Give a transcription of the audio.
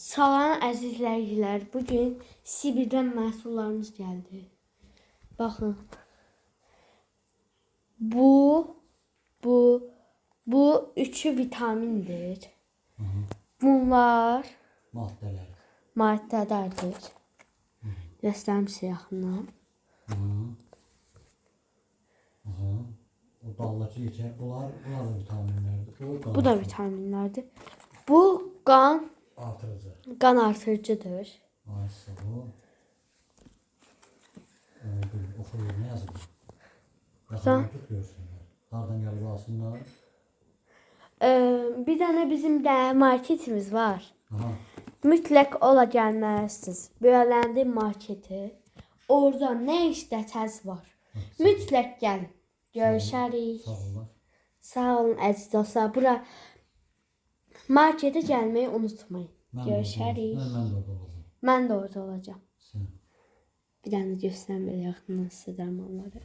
Salam əzizləyicilər, bugün Sibirdən məhsullarımız gəldi. Baxın. Bu üçü vitamindir. Bunlar maddələrdir. Göstərim sizə yaxından. O daldakı yiyəcək, bunlar da vitaminlərdir. Bu da vitaminlərdir. Bu qan artırıcıdır. Aysa bu. Oxuyur, nə yazılır? Yaxından tut görsünlər. Hardan gəlib alsınlar? Bir dənə bizim də marketimiz var. Mütləq ola gəlməlisiniz. Böyələndi marketi. Orada nə istəsəz var. Mütləq gəlin. Görüşərik. Sağ olun əziz dostlar. Bura marketə gəlməyi unutmayın. Görüşərik. Mən də orada olacağam. Bir dənə göstərim belə yaxından sizə dərmanları.